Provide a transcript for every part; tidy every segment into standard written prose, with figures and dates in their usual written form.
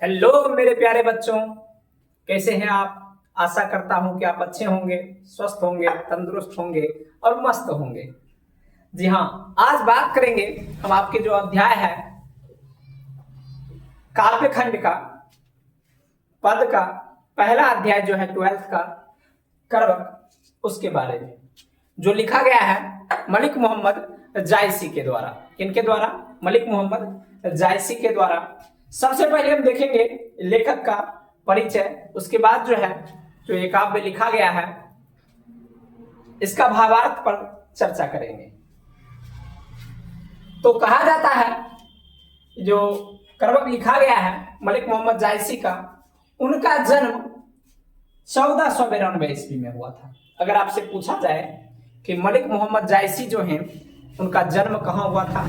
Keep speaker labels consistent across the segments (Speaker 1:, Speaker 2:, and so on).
Speaker 1: Hello मेरे प्यारे बच्चों, कैसे हैं आप। आशा करता हूं कि आप अच्छे होंगे, स्वस्थ होंगे, तंदुरुस्त होंगे और मस्त होंगे। जी हाँ, आज बात करेंगे हम आपके जो अध्याय है काव्य खंड का, पद का पहला अध्याय जो है 12th का करवक, उसके बारे में जो लिखा गया है मलिक मोहम्मद जायसी के द्वारा। किनके द्वारा? मलिक मोहम्मद जायसी के द्वारा। सबसे पहले हम देखेंगे लेखक का परिचय, उसके बाद जो है जो ये काव्य लिखा गया है इसका भावार्थ पर चर्चा करेंगे। तो कहा जाता है जो करवक लिखा गया है मलिक मोहम्मद जायसी का, उनका जन्म 1492 ईस्वी में हुआ था। अगर आपसे पूछा जाए कि मलिक मोहम्मद जायसी जो हैं उनका जन्म कहाँ हुआ था,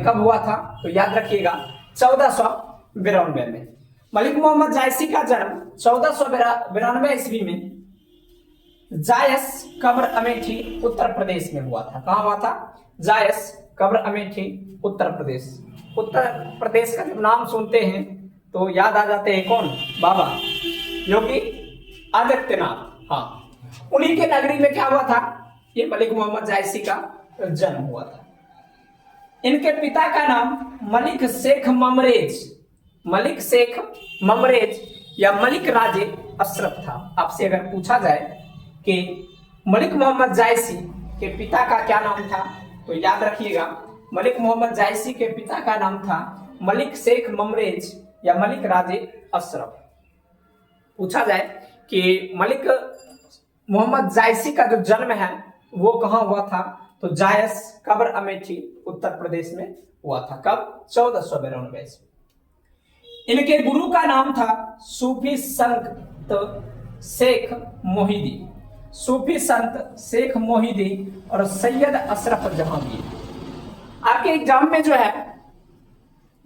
Speaker 1: कब हुआ था, तो याद रखिएगा 1492 में। मलिक मोहम्मद जायसी का जन्म 1492 ईस्वी में जायस कब्र अमेठी उत्तर प्रदेश में हुआ था। कहाँ हुआ था? जायस कब्र अमेठी उत्तर प्रदेश। उत्तर प्रदेश का जब नाम सुनते हैं तो याद आ जाते हैं कौन? बाबा योगी आदित्यनाथ। हाँ, उन्हीं के नगरी में क्या हुआ था? ये मलिक मोहम्मद जायसी का जन्म हुआ था। इनके पिता का नाम मलिक शेख ममरेज, मलिक शेख ममरेज या मलिक राजे अशरफ था। आपसे अगर पूछा जाए कि मलिक मोहम्मद जायसी के पिता का क्या नाम था, तो याद रखिएगा मलिक मोहम्मद जायसी के पिता का नाम था मलिक शेख ममरेज या मलिक राजे अशरफ। पूछा जाए कि मलिक मोहम्मद जायसी का जो जन्म है वो कहाँ हुआ था, तो जायस कब्र अमेठी उत्तर प्रदेश में हुआ था। कब? 1492 ईस्वी। इनके गुरु का नाम था सूफी संत शेख मोहिदी, सूफी संत शेख मोहिदी और सैयद अशरफ जहांगीर। आपके एग्जाम में जो है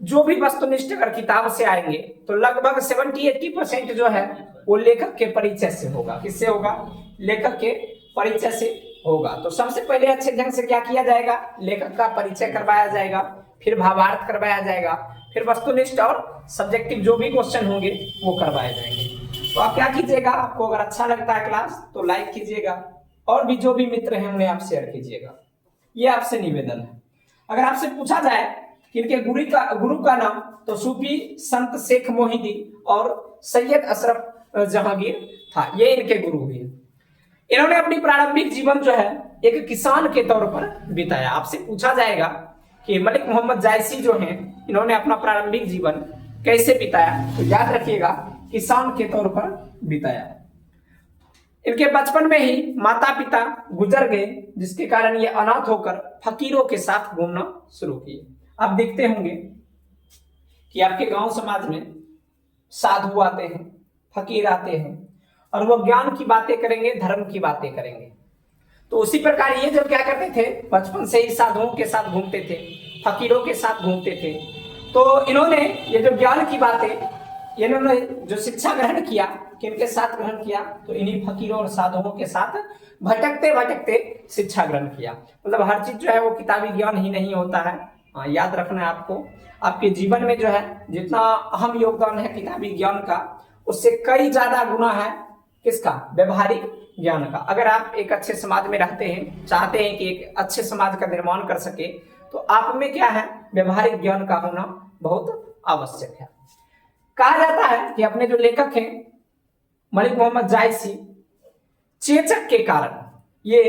Speaker 1: जो भी वस्तुनिष्ठ अगर किताब से आएंगे तो लगभग 70-80% जो है वो लेखक के परिचय से होगा। किससे होगा? लेखक के परिचय से होगा। तो सबसे पहले अच्छे ढंग से क्या किया जाएगा? लेखक का परिचय करवाया जाएगा, फिर भावार्थ करवाया जाएगा, फिर वस्तुनिष्ठ और सब्जेक्टिव जो भी क्वेश्चन होंगे वो करवाए जाएंगे। तो आप क्या कीजिएगा, आपको अगर अच्छा लगता है क्लास तो लाइक कीजिएगा और भी जो भी मित्र हैं उन्हें आप शेयर कीजिएगा, ये आपसे निवेदन है। अगर आपसे पूछा जाए कि इनके गुरु का नाम, तो सूफी संत शेख मोहिदी और सैयद अशरफ जहांगीर था, ये इनके गुरु हुए। इन्होंने अपनी प्रारंभिक जीवन जो है एक किसान के तौर पर बिताया। आपसे पूछा जाएगा कि मलिक मोहम्मद जायसी जो हैं इन्होंने अपना प्रारंभिक जीवन कैसे बिताया, तो याद रखिएगा किसान के तौर पर बिताया। इनके बचपन में ही माता पिता गुजर गए, जिसके कारण ये अनाथ होकर फकीरों के साथ घूमना शुरू किए। आप देखते होंगे कि आपके गांव समाज में साधु आते हैं, फकीर आते हैं और वो ज्ञान की बातें करेंगे, धर्म की बातें करेंगे। तो उसी प्रकार ये जब क्या करते थे, बचपन से ही साधुओं के साथ घूमते थे, फकीरों के साथ घूमते थे। तो इन्होंने ये जो ज्ञान की बातें, इन्होंने जो शिक्षा ग्रहण किया, किनके साथ ग्रहण किया, तो इन्हीं फकीरों और साधुओं के साथ भटकते भटकते शिक्षा ग्रहण किया। मतलब हर चीज जो है वो किताबी ज्ञान ही नहीं होता है। याद रखना है आपको, आपके जीवन में जो है जितना अहम योगदान है किताबी ज्ञान का, उससे कई ज्यादा गुना है किसका? व्यवहारिक ज्ञान का। अगर आप एक अच्छे समाज में रहते हैं, चाहते हैं कि एक अच्छे समाज का निर्माण कर सके, तो आप में क्या है? व्यवहारिक ज्ञान का होना बहुत आवश्यक है। कहा जाता है कि अपने जो लेखक हैं मलिक मोहम्मद जायसी, चेचक के कारण ये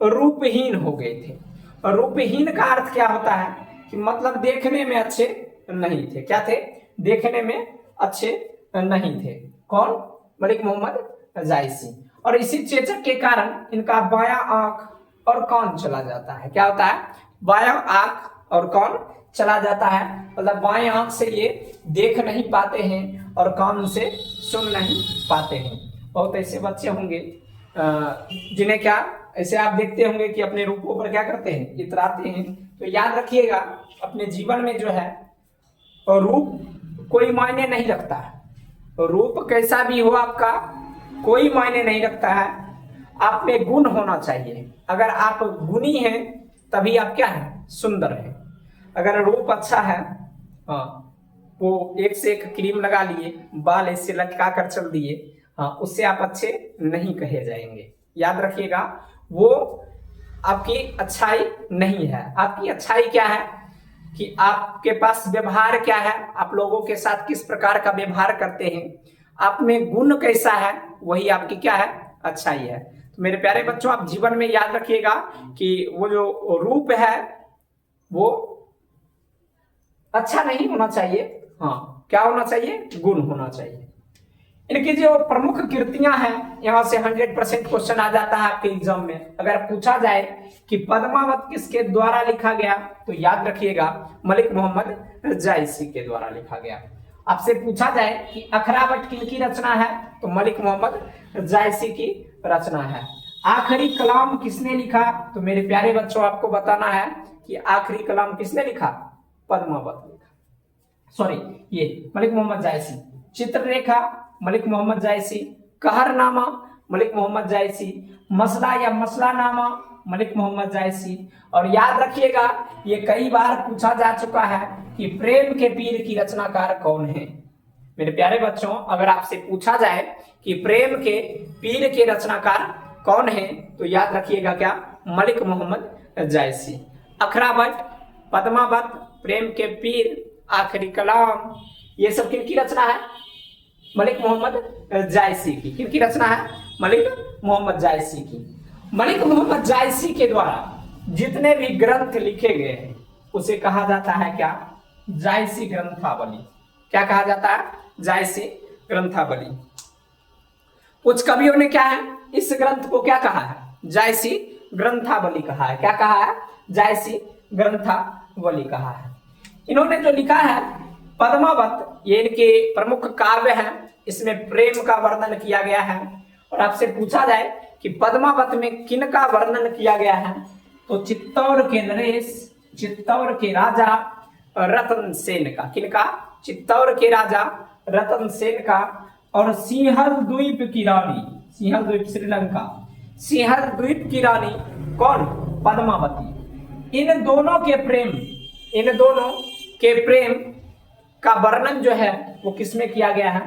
Speaker 1: रूपहीन हो गए थे। और रूपहीन का अर्थ क्या होता है कि मतलब देखने में अच्छे नहीं थे। क्या थे? देखने में अच्छे नहीं थे। कौन? मलिक मोहम्मद जायसी। और इसी चेचक के कारण इनका बायां आंख और कान चला जाता है। क्या होता है? बायां आंख और कान चला जाता है। मतलब बाएं आंख से ये देख नहीं पाते हैं और कान से सुन नहीं पाते हैं। बहुत ऐसे बच्चे होंगे जिन्हें क्या, ऐसे आप देखते होंगे कि अपने रूपों पर क्या करते हैं? इतराते हैं। तो याद रखिएगा अपने जीवन में जो है रूप कोई मायने नहीं रखता है। रूप कैसा भी हो आपका कोई मायने नहीं रखता है। आप में गुण होना चाहिए। अगर आप गुणी हैं तभी आप क्या है? सुंदर है। अगर रूप अच्छा है, हाँ, वो एक से एक क्रीम लगा लिए, बाल इससे लटका कर चल दिए, हाँ, उससे आप अच्छे नहीं कहे जाएंगे। याद रखिएगा, वो आपकी अच्छाई नहीं है। आपकी अच्छाई क्या है कि आपके पास व्यवहार क्या है, आप लोगों के साथ किस प्रकार का व्यवहार करते हैं, आप में गुण कैसा है, वही आपकी क्या है, अच्छाई है। तो मेरे प्यारे बच्चों, आप जीवन में याद रखिएगा कि वो जो रूप है वो अच्छा नहीं होना चाहिए, हाँ, क्या होना चाहिए, गुण होना चाहिए। इनकी जो प्रमुख कृतियां हैं, यहां से 100% क्वेश्चन आ जाता है आपके एग्जाम में। अगर पूछा जाए कि पद्मावत किसके द्वारा लिखा गया, तो याद रखिएगा मलिक मोहम्मद जायसी के द्वारा लिखा गया। आपसे पूछा जाए कि अखरावट किनकी रचना है, तो मलिक मोहम्मद जायसी की रचना है। आखिरी कलाम किसने लिखा, तो मेरे प्यारे बच्चों आपको बताना है कि आखिरी कलाम किसने लिखा, पद्मावत लिखा, सॉरी, ये मलिक मोहम्मद जायसी। चित्ररेखा मलिक मोहम्मद जायसी। कहरनामा मलिक मोहम्मद जायसी। मसला या मसलानामा मलिक मोहम्मद जायसी। और याद रखिएगा, ये कई बार पूछा जा चुका है कि प्रेम के पीर की रचनाकार कौन है। मेरे प्यारे बच्चों, अगर आपसे पूछा जाए कि प्रेम के पीर के रचनाकार कौन है, तो याद रखिएगा क्या, मलिक मोहम्मद जायसी। अखरावट, पद्मावत, प्रेम के पीर, आखिरी कलाम, ये सब किनकी रचना है, मलिक मोहम्मद जायसी की। किनकी रचना है, मलिक मोहम्मद जायसी की। मलिक मोहम्मद जायसी के द्वारा जितने भी ग्रंथ लिखे गए हैं उसे कहा जाता है क्या, जायसी ग्रंथावली। क्या कहा जाता है, जायसी ग्रंथावली। कुछ कवियों ने क्या है, इस ग्रंथ को क्या कहा है, जायसी ग्रंथावली कहा है। क्या कहा है, जायसी ग्रंथावली कहा है। इन्होंने जो लिखा है पद्मावत, ये इनके प्रमुख काव्य हैं, इसमें प्रेम का वर्णन किया गया है। और आपसे पूछा जाए कि पद्मावत में किन का वर्णन किया गया है, तो चित्तौड़ के नरेश, चित्तौड़ के राजा रतन सेन का। किनका, चित्तौड़ के राजा रतन सेन का। और सिंहल द्वीप की रानी, सिंहल द्वीप श्रीलंका, सिंहल द्वीप की रानी कौन, पद्मावती। इन दोनों के प्रेम, इन दोनों के प्रेम का वर्णन जो है वो किसमें किया गया है,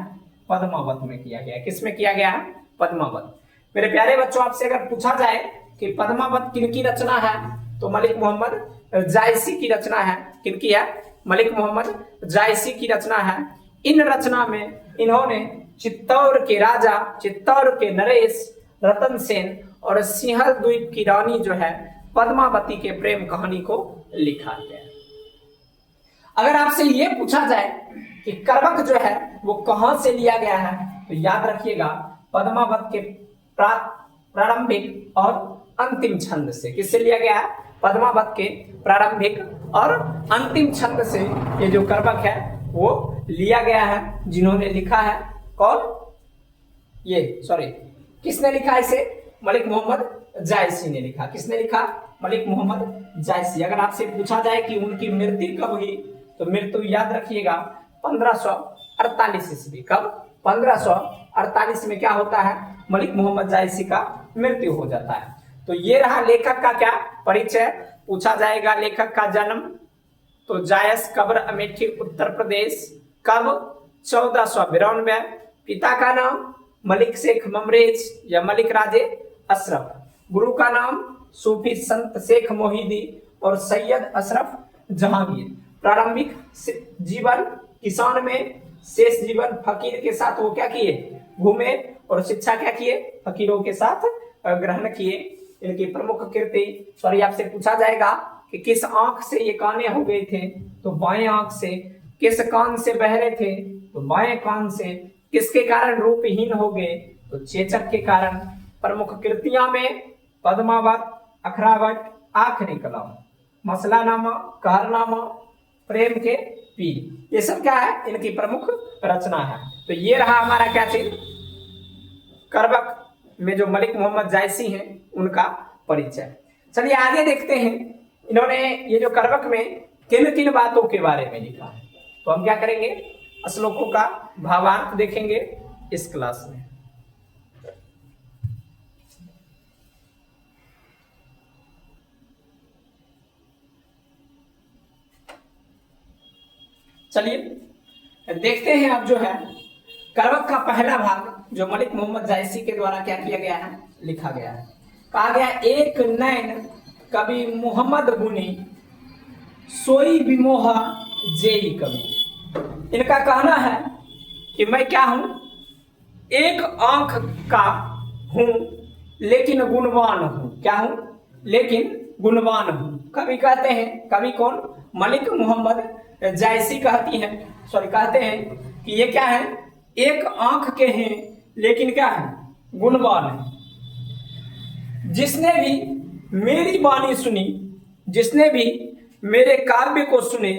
Speaker 1: पद्मावत में किया गया है। किसमें किया गया है, पद्मावत। मेरे प्यारे बच्चों, आपसे अगर पूछा जाए कि पद्मावत किनकी रचना है, तो मलिक मोहम्मद जायसी की रचना है। किनकी है, मलिक मोहम्मद जायसी की रचना है। इन रचना में इन्होंने चित्तौड़ के राजा, चित्तौड़ के नरेश रतन सेन और सिंहल द्वीप की रानी जो है पद्मावती के प्रेम कहानी को लिखा गया। अगर आपसे यह पूछा जाए कि कर्वक जो है वो कहां से लिया गया है, तो याद रखिएगा पद्मावत के प्रारंभिक और अंतिम छंद से। किससे लिया गया है, पद्मावत के प्रारंभिक और अंतिम छंद से ये जो कर्वक है वो लिया गया है। जिन्होंने लिखा है कौन, ये सॉरी, किसने लिखा इसे, मलिक मोहम्मद जायसी ने लिखा। किसने लिखा, मलिक मोहम्मद जायसी। अगर आपसे पूछा जाए कि उनकी मृत्यु कब हुई, तो मृत्यु याद रखिएगा 1548 ईस्वी। कब, 1548 में क्या होता है, मलिक मोहम्मद जायसी का मृत्यु हो जाता है। तो ये रहा लेखक का क्या परिचय। पूछा जाएगा लेखक का जन्म, तो जायस कब्र अमेठी उत्तर प्रदेश, कब, 1492। पिता का नाम मलिक शेख ममरेज या मलिक राजे अशरफ। गुरु का नाम सूफी संत शेख मोहिदी और सैयद अशरफ जहांगीर। प्रारंभिक जीवन किसान में, शेष जीवन फकीर के साथ वो क्या किए, घूमे और शिक्षा क्या किए, फकीरों के साथ ग्रहण किए। इनकी प्रमुख कृति, सॉरी, आपसे पूछा जाएगा कि किस आंख से ये काने हो गए थे, तो बाएं आंख से। किस कान से बहरे थे, तो बाएं कान से। किसके कारण रूपहीन हो गए, तो चेचक के कारण। प्रमुख कृतियां में पद्मावत, अखरावट, आखिरी कलाम, मसलानामा, कहरनामा, प्रेम के पीर, ये सब क्या है, इनकी प्रमुख रचना है। तो ये रहा हमारा क्या चीज, कर्वक में जो मलिक मोहम्मद जायसी हैं उनका परिचय। चलिए आगे देखते हैं, इन्होंने ये जो कर्वक में किन किन बातों के बारे में लिखा है। तो हम क्या करेंगे, श्लोकों का भावार्थ देखेंगे इस क्लास में। चलिए देखते हैं अब जो है करवक का पहला भाग जो मलिक मोहम्मद जायसी के द्वारा क्या किया गया है, लिखा गया है। कहा गया एक नैन कवि मोहम्मद गुनी सोई विमोहा जेई कवि। इनका कहना है कि मैं क्या हूं, एक आंख का हूं लेकिन गुणवान हूं। क्या हूं, लेकिन गुणवान हूं। कवि कहते हैं, कवि कौन, मलिक मोहम्मद जायसी कहते हैं कि ये क्या है, एक आंख के हैं लेकिन क्या है, गुणवान है। जिसने भी मेरी वाणी सुनी, जिसने भी मेरे काव्य को सुने,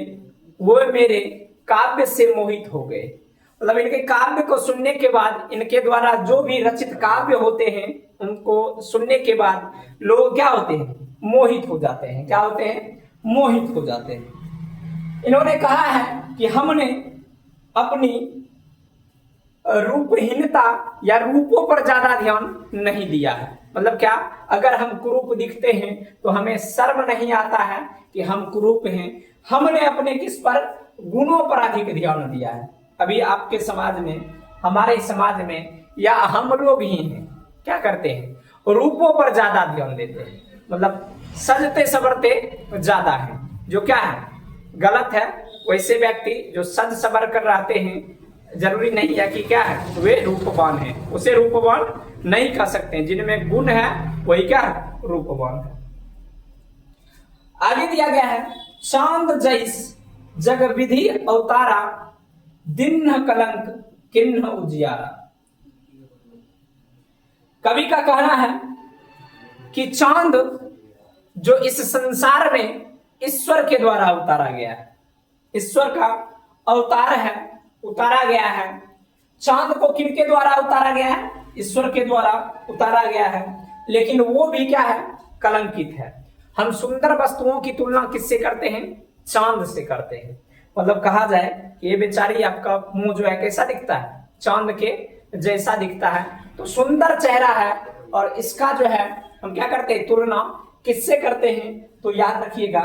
Speaker 1: वो मेरे काव्य से मोहित हो गए। मतलब इनके काव्य को सुनने के बाद, इनके द्वारा जो भी रचित काव्य होते हैं उनको सुनने के बाद लोग क्या होते हैं, मोहित हो जाते हैं। क्या होते हैं, मोहित हो जाते हैं। इन्होंने कहा है कि हमने अपनी रूपहीनता या रूपों पर ज्यादा ध्यान नहीं दिया है। मतलब क्या, अगर हम कुरूप दिखते हैं तो हमें शर्म नहीं आता है कि हम कुरूप हैं। हमने अपने किस पर, गुणों पर अधिक ध्यान दिया है। अभी आपके समाज में, हमारे समाज में, या हम लोग ही हैं, क्या करते हैं, रूपों पर ज्यादा ध्यान देते हैं। मतलब सजते सवरते ज्यादा है, जो क्या है, गलत है। वैसे व्यक्ति जो सज सवर कर रहते हैं, जरूरी नहीं है कि क्या है, वे रूपवान है। उसे रूपवान नहीं कह सकते। जिनमें गुण है वही क्या है, रूपवान है। आगे दिया गया है, चांद जैस जग विधि अवतारा, दिन कलंक किन्ह उजियारा। कवि का कहना है कि चांद जो इस संसार में ईश्वर के द्वारा उतारा गया है, ईश्वर का अवतार है, उतारा गया है। चांद को किनके द्वारा उतारा गया है, ईश्वर के द्वारा उतारा गया है। लेकिन वो भी क्या है, कलंकित है। हम सुंदर वस्तुओं की तुलना किससे करते हैं, चांद से करते हैं। मतलब कहा जाए कि ये बेचारी, आपका मुंह जो है कैसा दिखता है, चांद के जैसा दिखता है। तो सुंदर चेहरा है और इसका जो है हम क्या करते हैं, तुलना किससे करते हैं, तो याद रखिएगा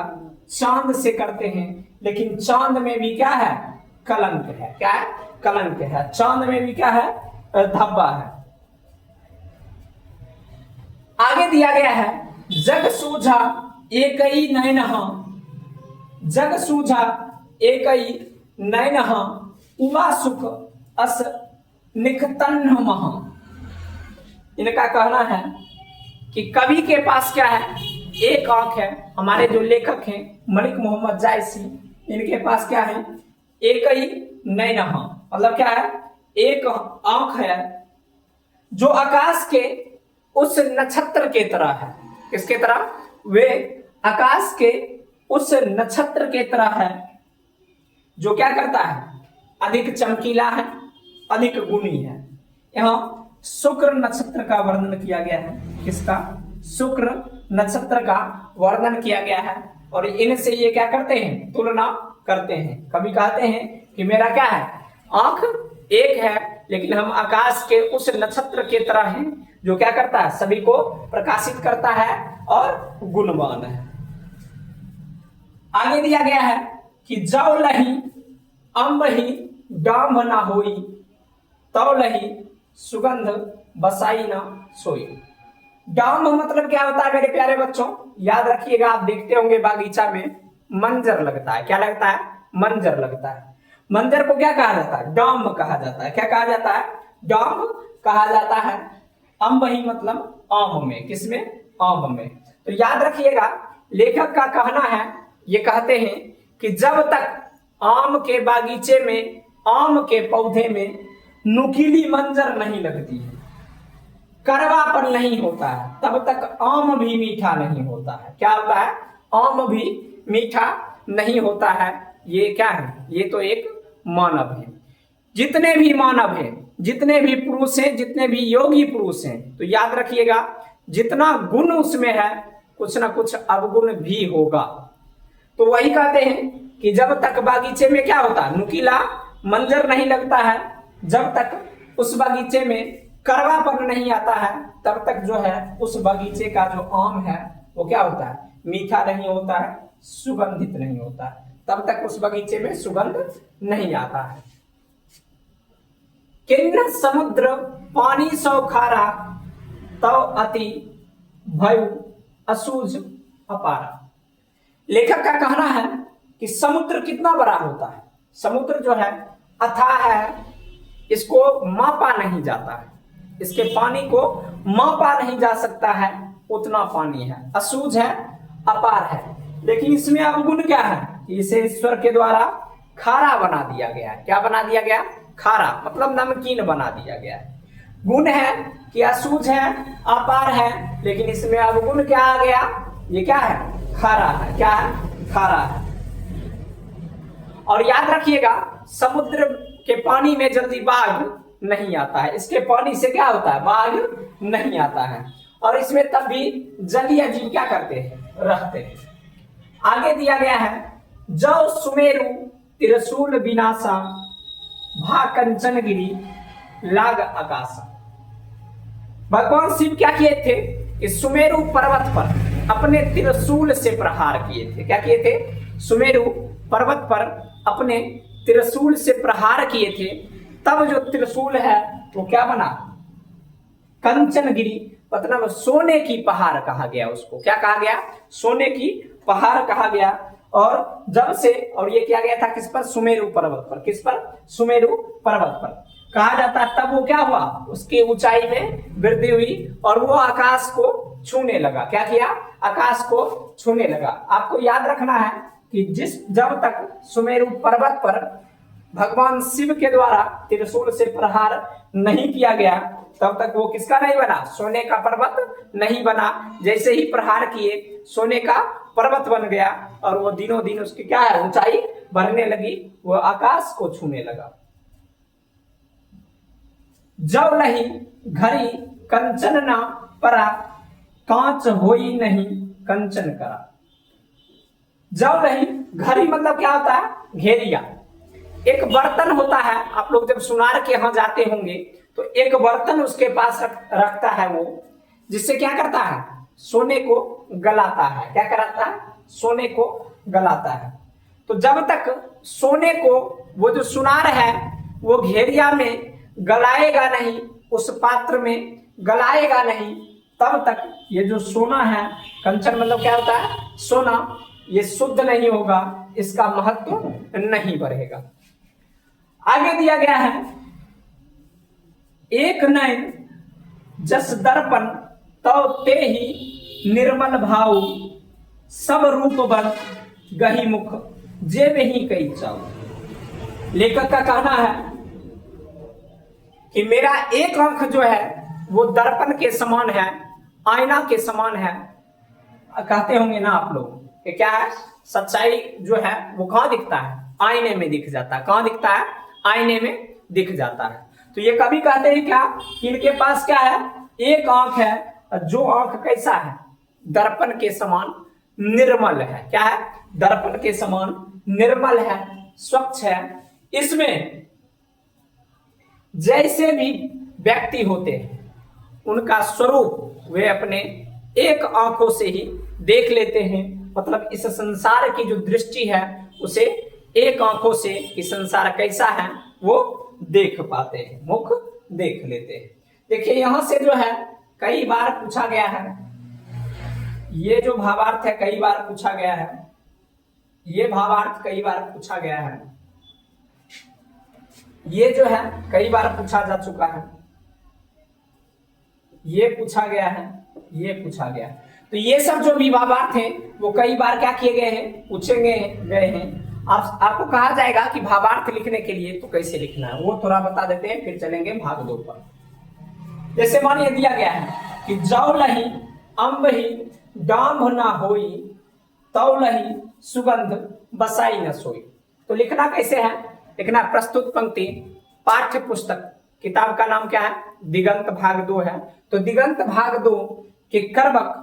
Speaker 1: चांद से करते हैं। लेकिन चांद में भी क्या है, कलंक है। क्या है, कलंक है। चांद में भी क्या है, धब्बा है। आगे दिया गया है, जग सूझा एक ही नैन, जग सूझा एक ही नैन, उमा सुख अस निकतन्न महा। इनका कहना है कि कवि के पास क्या है, एक आंख है। हमारे जो लेखक हैं मलिक मोहम्मद जायसी, इनके पास क्या है, एक ही नैन, मतलब क्या है, एक आंख है जो आकाश के उस नक्षत्र के तरह है। किसके तरह, वे आकाश के उस नक्षत्र के तरह है जो क्या करता है, अधिक चमकीला है, अधिक गुणी है। यहाँ शुक्र नक्षत्र का वर्णन किया गया है। किसका, शुक्र नक्षत्र का वर्णन किया गया है। और इनसे ये क्या करते हैं, तुलना करते हैं। कभी कहते हैं कि मेरा क्या है, आंख एक है लेकिन हम आकाश के उस नक्षत्र के तरह हैं जो क्या करता है, सभी को प्रकाशित करता है और गुणवान है। आगे दिया गया है कि जौ लही अम्ब ही डाम ना होई, तौ लही सुगंध बसाई ना सोई। डाम मतलब क्या होता है मेरे प्यारे बच्चों, याद रखिएगा। आप देखते होंगे बागीचा में मंजर लगता है। क्या लगता है, मंजर लगता है। मंजर को क्या कहा जाता है, डाम कहा जाता है। क्या कहा जाता है, डाम कहा जाता है। अम्ब ही मतलब आम में, किसमें, आम में। तो याद रखिएगा, लेखक का कहना है, ये कहते हैं कि जब तक आम के बागीचे में, आम के पौधे में नुकीली मंजर नहीं लगती है, कड़वापन नहीं होता है, तब तक आम भी मीठा नहीं होता है। क्या होता है, आम भी मीठा नहीं होता है। ये क्या है, ये तो एक मानव है। जितने भी मानव हैं, जितने भी पुरुष हैं, जितने भी योगी पुरुष हैं, तो याद रखिएगा जितना गुण उसमें है कुछ ना कुछ अवगुण भी होगा। तो वही कहते हैं कि जब तक बागीचे में क्या होता है, नुकीला मंजर नहीं लगता है, जब तक उस बागीचे में कड़वापन नहीं आता है, तब तक जो है उस बगीचे का जो आम है वो क्या होता है, मीठा नहीं होता है, सुगंधित नहीं होता है। तब तक उस बगीचे में सुगंध नहीं आता है। किन्न समुद्र पानी सौ खारा, तव अति भयु असूझ अपारा। लेखक का कहना है कि समुद्र कितना बड़ा होता है। समुद्र जो है अथाह है, इसको मापा नहीं जाता है, इसके पानी को मापा नहीं जा सकता है, उतना पानी है। असूझ है, अपार है, लेकिन इसमें अवगुण क्या है, इसे ईश्वर के द्वारा खारा बना दिया गया है। क्या बना दिया गया? खारा, मतलब नमकीन बना दिया गया है। गुण है कि असूझ है, अपार है, लेकिन इसमें अवगुण क्या आ गया? ये क्या है? खारा है। क्या है? खारा है। और याद रखिएगा, समुद्र के पानी में जल्दी बाघ नहीं आता है, इसके पानी से क्या होता है? बाघ नहीं आता है। और इसमें तब भी जलीय जीव क्या करते हैं? रहते हैं। आगे दिया गया है, जौ सुमेरु त्रिशूल विनाशा, भा कंचन गिरी लाग आकाशा। भगवान शिव क्या किए थे कि सुमेरु पर्वत पर अपने त्रिशूल से प्रहार किए थे। क्या किए थे? सुमेरु पर्वत पर अपने त्रिशूल से प्रहार किए थे। तब जो त्रिशूल है वो क्या बना? कंचन गिरी, मतलब सोने की पहाड़ कहा गया उसको। क्या कहा गया? सोने की पहाड़ कहा गया। और जब से, और ये किया गया था किस पर? सुमेरु पर्वत पर। किस पर? सुमेरु पर्वत पर कहा जाता है। तब वो क्या हुआ? उसकी ऊंचाई में वृद्धि हुई और वो आकाश को छूने लगा। क्या किया? आकाश को छूने लगा। आपको याद रखना है कि जब तक सुमेरु पर्वत पर भगवान शिव के द्वारा त्रिशूल से प्रहार नहीं किया गया, तब तक वो किसका नहीं बना? सोने का पर्वत नहीं बना। जैसे ही प्रहार किए, सोने का पर्वत बन गया और वो दिनों दिन उसकी क्या है? ऊंचाई बढ़ने लगी, वो आकाश को छूने लगा। जब नहीं घड़ी कंचन ना परा, कांच होई नहीं कंचन करा। जब नहीं घड़ी मतलब क्या होता है? घेरिया। एक बर्तन होता है, आप लोग जब सुनार के यहाँ जाते होंगे तो एक बर्तन उसके पास रखता है वो, जिससे क्या करता है? सोने को गलाता है। क्या कराता है? सोने को गलाता है। तो जब तक सोने को वो जो सुनार है वो घेरिया में गलाएगा नहीं, उस पात्र में गलाएगा नहीं, तब तक ये जो सोना है, कंचन मतलब क्या होता है? सोना, ये शुद्ध नहीं होगा, इसका महत्व नहीं बढ़ेगा। आगे दिया गया है, एक नयन जस दर्पण तव ते ही निर्मल भाव, सब रूप बन गही मुख जेब ही कई चाव। लेखक का कहना है कि मेरा एक आंख जो है वो दर्पण के समान है, आईना के समान है। कहते होंगे ना आप लोग कि क्या है? सच्चाई जो है वो कहाँ दिखता है? आईने में दिख जाता है। कहाँ दिखता है? आईने में दिख जाता है। तो ये कभी कहते हैं क्या कि इनके पास क्या है? एक आंख है, जो आंख कैसा है? दर्पण के समान निर्मल है। क्या है? दर्पण के समान निर्मल है, स्वच्छ है। इसमें जैसे भी व्यक्ति होते हैं उनका स्वरूप वे अपने एक आंखों से ही देख लेते हैं। मतलब इस संसार की जो दृष्टि है उसे एक आंखों से कि संसार कैसा है वो देख पाते हैं, मुख देख लेते हैं। देखिए यहां से जो है कई बार पूछा गया है, ये जो भावार्थ है कई बार पूछा गया है, ये भावार्थ कई बार पूछा गया है, ये जो है कई बार पूछा जा चुका है, ये पूछा गया है, ये पूछा गया। तो ये सब जो भी भावार्थ हैं वो कई बार क्या किए गए हैं? पूछे गए हैं। आपको कहा जाएगा कि भावार्थ लिखने के लिए तो कैसे लिखना है वो थोड़ा बता देते हैं, फिर चलेंगे भाग 2 पर। जैसे मानिए दिया गया है कि जौ लही अम्ब ही डांभ ना होई, तौ लही सुगंध बसाई न सोई। तो लिखना कैसे है? लिखना प्रस्तुत पंक्ति पाठ्य पुस्तक, किताब का नाम क्या है? दिगंत भाग 2 है। तो दिगंत भाग 2 के कर्मक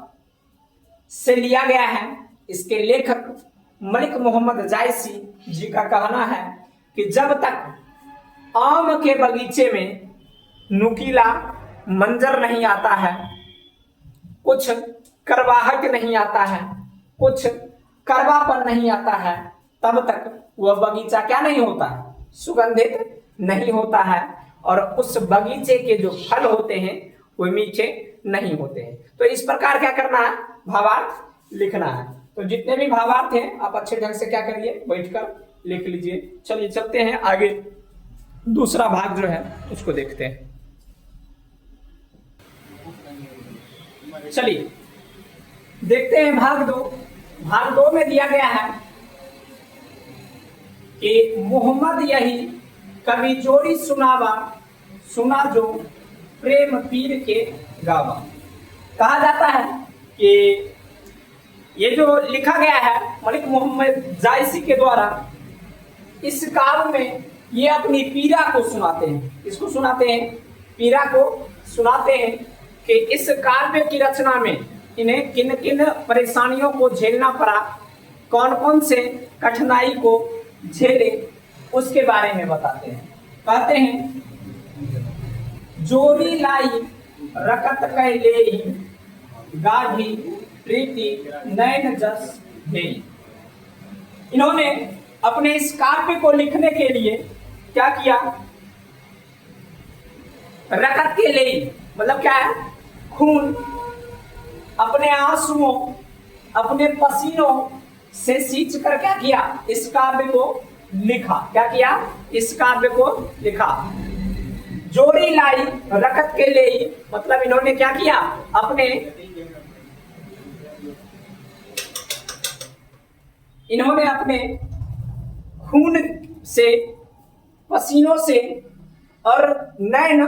Speaker 1: से लिया गया है। इसके लेखक मलिक मोहम्मद जायसी जी का कहना है कि जब तक आम के बगीचे में नुकीला मंजर नहीं आता है, कुछ करवाहट नहीं आता है, कुछ करवापन नहीं आता है, तब तक वह बगीचा क्या नहीं होता है? सुगंधित नहीं होता है। और उस बगीचे के जो फल होते हैं वो मीठे नहीं होते हैं। तो इस प्रकार क्या करना है, भावार्थ लिखना है। तो जितने भी भावार्थ हैं आप अच्छे ढंग से क्या करिए, बैठकर लिख लीजिए। चलिए चलते हैं आगे, दूसरा भाग जो है उसको देखते हैं। चलिए देखते हैं भाग दो। भाग दो में दिया गया है कि मोहम्मद यही कभी जोड़ी सुनावा, सुना जो प्रेम पीर के गावा। कहा जाता है कि ये जो लिखा गया है मलिक मोहम्मद जायसी के द्वारा, इस काव्य में ये अपनी पीरा को सुनाते हैं। इसको सुनाते हैं, पीरा को सुनाते हैं कि इस काव्य की रचना में इन्हें किन किन परेशानियों को झेलना पड़ा, कौन कौन से कठिनाई को झेले, उसके बारे में बताते हैं। कहते हैं जोड़ी लाई रकत कह ले गाढ़ी प्रीति नैन जस भेई। इन्होंने अपने इस काव्य को लिखने के लिए क्या किया, रकत के ले मतलब क्या है, खून, अपने आंसुओं, अपने पसीनों से सींच कर क्या किया, इस काव्य को लिखा। क्या किया, इस काव्य को लिखा। जोड़ी लाई रकत के ले मतलब इन्होंने क्या किया, इन्होंने अपने खून से, पसीनों से और नैन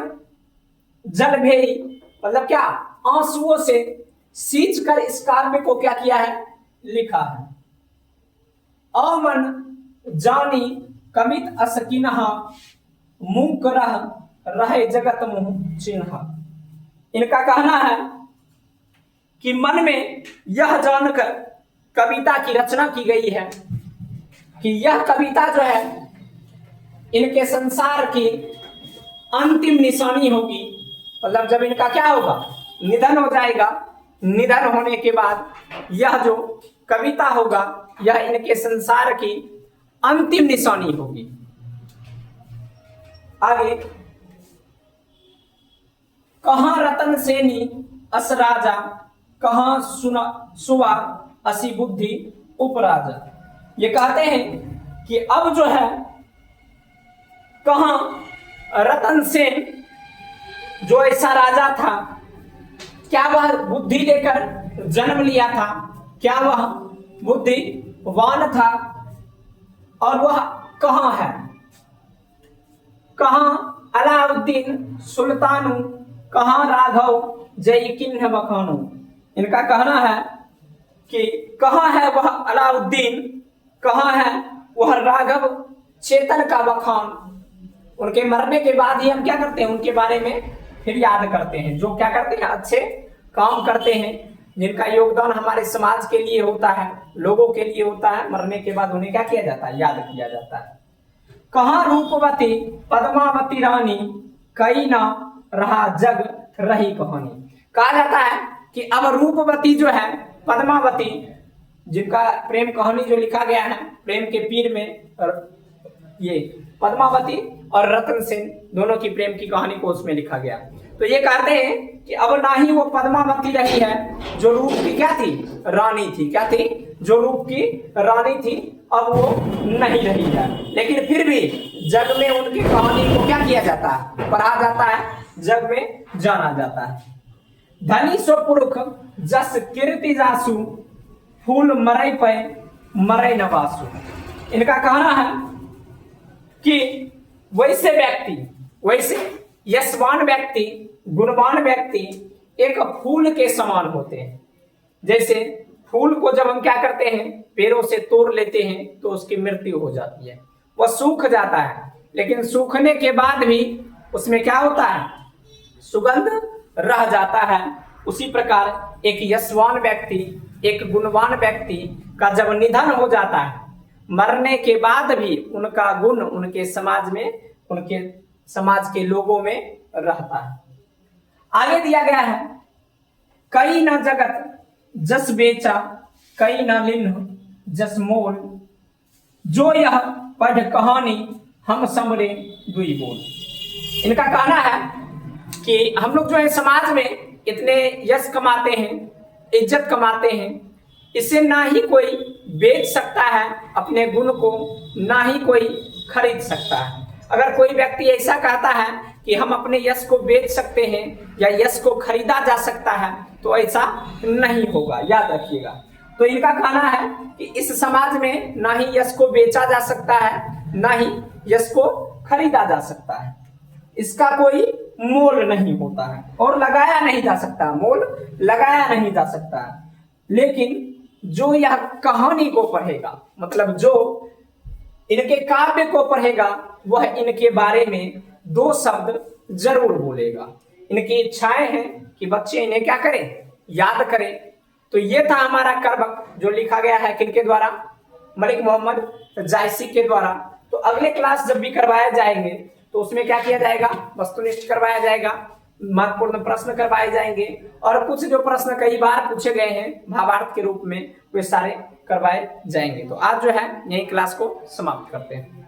Speaker 1: जल भेई मतलब क्या, आंसुओं से सींच कर इस काव्य को क्या किया है, लिखा है। अमन जानी कमित असकिनहा मूक रहे जगत मुँह चिन्हा। इनका कहना है कि मन में यह जानकर कविता की रचना की गई है कि यह कविता जो है इनके संसार की अंतिम निशानी होगी। मतलब जब इनका क्या होगा, निधन हो जाएगा, निधन होने के बाद यह जो कविता होगा यह इनके संसार की अंतिम निशानी होगी। आगे, कहां रतन सेनी अस राजा, कहां सुवा असी बुद्धि उपराजा। ये कहते हैं कि अब जो है कहां रतन सेन जो ऐसा राजा था, क्या वह बुद्धि लेकर जन्म लिया था, क्या वह बुद्धिवान था, और वह कहां है, कहां अलाउद्दीन सुल्तानु, कहां राघव जय किन्ह बखानु। इनका कहना है कि कहां है वह अलाउद्दीन, कहां है वह राघव चेतन का बखान। उनके मरने के बाद ही हम क्या करते हैं, उनके बारे में फिर याद करते हैं, जो क्या करते हैं, अच्छे काम करते हैं, जिनका योगदान हमारे समाज के लिए होता है, लोगों के लिए होता है। मरने के बाद उन्हें क्या किया जाता है, याद किया जाता है। कहां रूपवती पद्मावती रानी, कई ना रहा जग रही कहानी। कहा जाता है कि अब रूपवती जो है, पद्मावती, जिनका प्रेम कहानी जो लिखा गया है प्रेम के पीर में, ये पद्मावती और रतन सेन दोनों की प्रेम की कहानी को उसमें लिखा गया। तो ये कहते हैं कि अब ना ही वो पद्मावती रही है जो रूप की क्या थी, रानी थी। क्या थी, जो रूप की रानी थी, अब वो नहीं रही है। लेकिन फिर भी जग में उनकी कहानी को क्या किया जाता है, पढ़ा जाता है, जग में जाना जाता है। धनी सो पुरुष जस कीर्ति जासु, फूल मरई पे मरई नवासु। इनका कहना है कि वैसे व्यक्ति, वैसे यशवान व्यक्ति, गुणवान व्यक्ति एक फूल के समान होते हैं। जैसे फूल को जब हम क्या करते हैं, पेड़ों से तोड़ लेते हैं तो उसकी मृत्यु हो जाती है, वह सूख जाता है, लेकिन सूखने के बाद भी उसमें क्या होता है, सुगंध रह जाता है। उसी प्रकार एक यशवान व्यक्ति, एक गुणवान व्यक्ति का जब निधन हो जाता है, मरने के बाद भी उनका गुण उनके समाज में, उनके समाज के लोगों में रहता है। आगे दिया गया है, कई न जगत जस बेचा, कई न लिन्ह जस मोल, जो यह पढ़ कहानी हम समरे दुई बोल। इनका कहना है कि हम लोग जो है समाज में इतने यश कमाते हैं, इज्जत कमाते हैं, इसे ना ही कोई बेच सकता है अपने गुण को, ना ही कोई खरीद सकता है। अगर कोई व्यक्ति ऐसा कहता है कि हम अपने यश को बेच सकते हैं या यश को खरीदा जा सकता है, तो ऐसा नहीं होगा, याद रखिएगा। तो इनका कहना है कि इस समाज में ना ही यश को बेचा जा सकता है, ना ही यश को खरीदा जा सकता है, इसका कोई मोल नहीं होता है और लगाया नहीं जा सकता, मोल लगाया नहीं जा सकता है। लेकिन जो यह कहानी को पढ़ेगा, मतलब जो इनके काव्य को पढ़ेगा, वह इनके बारे में 2 शब्द जरूर बोलेगा। इनकी इच्छाएं हैं कि बच्चे इन्हें क्या करें, याद करें। तो ये था हमारा करबक, जो लिखा गया है किनके द्वारा, मलिक मोहम्मद जायसी के द्वारा। तो अगले क्लास जब भी करवाए जाएंगे तो उसमें क्या किया जाएगा, वस्तुनिष्ठ करवाया जाएगा, महत्वपूर्ण प्रश्न करवाए जाएंगे, और कुछ जो प्रश्न कई बार पूछे गए हैं भावार्थ के रूप में, वे सारे करवाए जाएंगे। तो आज जो है यही क्लास को समाप्त करते हैं।